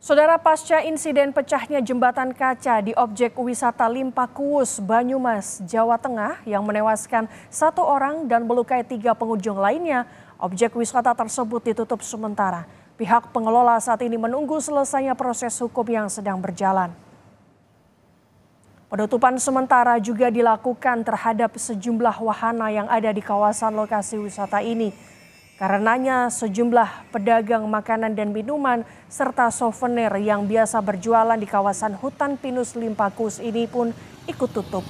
Saudara, pasca insiden pecahnya jembatan kaca di objek wisata Limpakuwus, Banyumas, Jawa Tengah yang menewaskan 1 orang dan melukai 3 pengunjung lainnya, objek wisata tersebut ditutup sementara. Pihak pengelola saat ini menunggu selesainya proses hukum yang sedang berjalan. Penutupan sementara juga dilakukan terhadap sejumlah wahana yang ada di kawasan lokasi wisata ini. Karenanya sejumlah pedagang makanan dan minuman serta souvenir yang biasa berjualan di kawasan hutan pinus Limpakuwus ini pun ikut tutup.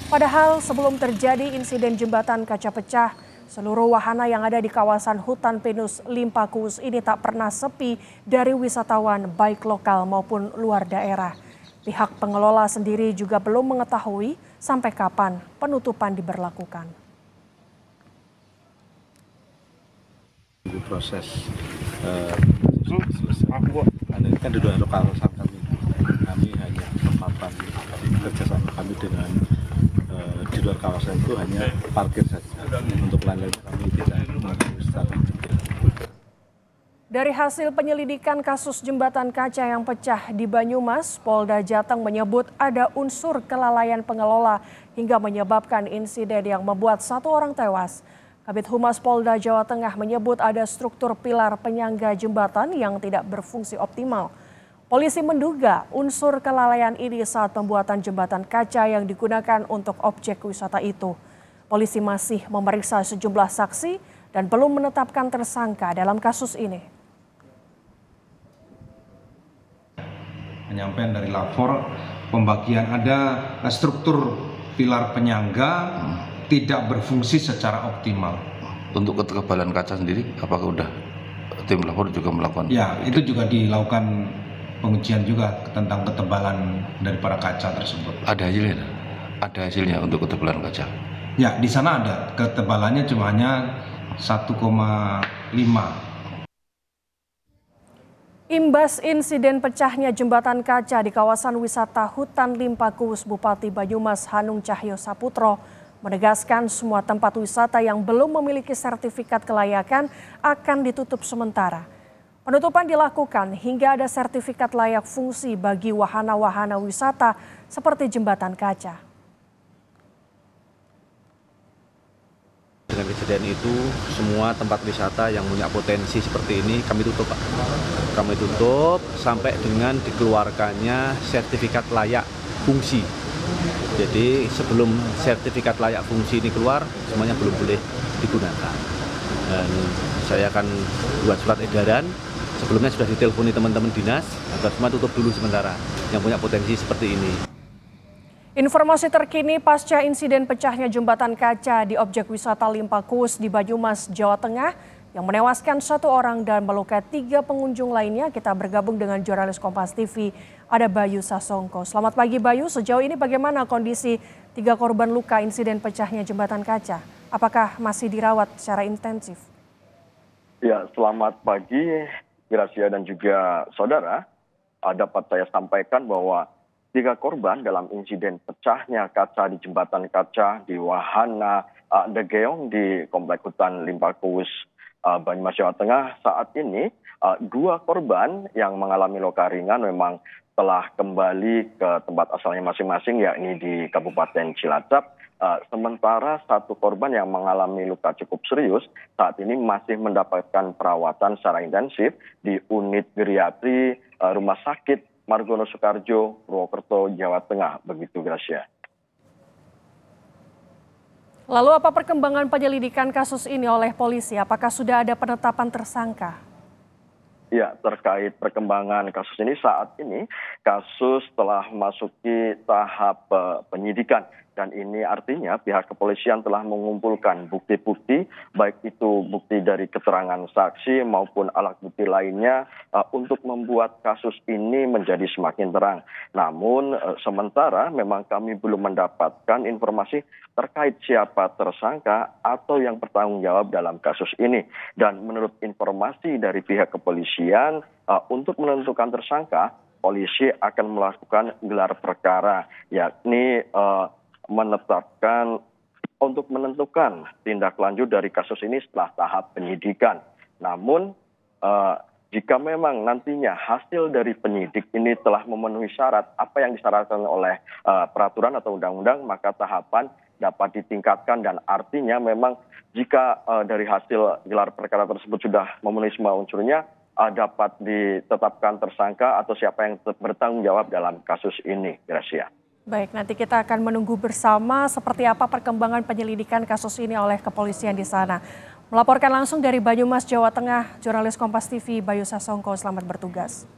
Padahal sebelum terjadi insiden jembatan kaca pecah, seluruh wahana yang ada di kawasan hutan pinus Limpakuwus ini tak pernah sepi dari wisatawan baik lokal maupun luar daerah. Pihak pengelola sendiri juga belum mengetahui sampai kapan penutupan diberlakukan. Proses selesai. Ini kan di luar kawasan kami hanya papan kerjasama kami dengan di luar kawasan itu hanya parkir saja. Untuk lain-lain kami tidak melakukan secara detail. Dari hasil penyelidikan kasus jembatan kaca yang pecah di Banyumas, Polda Jateng menyebut ada unsur kelalaian pengelola hingga menyebabkan insiden yang membuat 1 orang tewas. Kabid Humas Polda Jawa Tengah menyebut ada struktur pilar penyangga jembatan yang tidak berfungsi optimal. Polisi menduga unsur kelalaian ini saat pembuatan jembatan kaca yang digunakan untuk objek wisata itu. Polisi masih memeriksa sejumlah saksi dan belum menetapkan tersangka dalam kasus ini. Penyampaian dari lapor, pembagian ada struktur pilar penyangga tidak berfungsi secara optimal. Untuk ketebalan kaca sendiri, apakah udah tim lapor juga melakukan? Ya, itu juga dilakukan pengujian juga tentang ketebalan dari para kaca tersebut. Ada hasilnya? Ada hasilnya untuk ketebalan kaca? Ya, di sana ada. Ketebalannya cuma hanya 1,5. Imbas insiden pecahnya jembatan kaca di kawasan wisata hutan Limpakuwus, Bupati Banyumas Hanung Cahyo Saputro menegaskan semua tempat wisata yang belum memiliki sertifikat kelayakan akan ditutup sementara. Penutupan dilakukan hingga ada sertifikat layak fungsi bagi wahana-wahana wisata seperti jembatan kaca. Dengan kejadian itu, semua tempat wisata yang punya potensi seperti ini kami tutup, Pak. Kami tutup sampai dengan dikeluarkannya sertifikat layak fungsi. Jadi sebelum sertifikat layak fungsi ini keluar, semuanya belum boleh digunakan. Dan saya akan buat surat edaran, sebelumnya sudah diteleponi teman-teman dinas, agar semua tutup dulu sementara yang punya potensi seperti ini. Informasi terkini pasca insiden pecahnya jembatan kaca di objek wisata Limpakuwus di Banyumas, Jawa Tengah yang menewaskan 1 orang dan melukai 3 pengunjung lainnya. Kita bergabung dengan jurnalis Kompas TV, ada Bayu Sasongko. Selamat pagi Bayu, sejauh ini bagaimana kondisi 3 korban luka insiden pecahnya jembatan kaca? Apakah masih dirawat secara intensif? Ya, selamat pagi Gracia dan juga saudara. Dapat saya sampaikan bahwa 3 korban dalam insiden pecahnya kaca di jembatan kaca di wahana The Geong di Komplek Hutan Limpakuwus, Banyumas, Jawa Tengah. Saat ini 2 korban yang mengalami luka ringan memang telah kembali ke tempat asalnya masing-masing, yakni di Kabupaten Cilacap. Sementara 1 korban yang mengalami luka cukup serius saat ini masih mendapatkan perawatan secara intensif di unit geriatri Rumah Sakit Margono Soekarjo, Purwokerto, Jawa Tengah. Begitu, Gracia. Lalu apa perkembangan penyelidikan kasus ini oleh polisi? Apakah sudah ada penetapan tersangka? Ya, terkait perkembangan kasus ini, saat ini kasus telah memasuki tahap penyidikan. Dan ini artinya pihak kepolisian telah mengumpulkan bukti-bukti, baik itu bukti dari keterangan saksi maupun alat bukti lainnya untuk membuat kasus ini menjadi semakin terang. Namun sementara memang kami belum mendapatkan informasi terkait siapa tersangka atau yang bertanggung jawab dalam kasus ini. Dan menurut informasi dari pihak kepolisian, untuk menentukan tersangka, polisi akan melakukan gelar perkara, yakni untuk menentukan tindak lanjut dari kasus ini setelah tahap penyidikan. Namun jika memang nantinya hasil dari penyidik ini telah memenuhi syarat apa yang disyaratkan oleh peraturan atau undang-undang, maka tahapan dapat ditingkatkan dan artinya memang jika dari hasil gelar perkara tersebut sudah memenuhi semua unsurnya, dapat ditetapkan tersangka atau siapa yang bertanggung jawab dalam kasus ini, Gracia. Baik, nanti kita akan menunggu bersama seperti apa perkembangan penyelidikan kasus ini oleh kepolisian di sana. Melaporkan langsung dari Banyumas, Jawa Tengah, jurnalis Kompas TV Bayu Sasongko, selamat bertugas.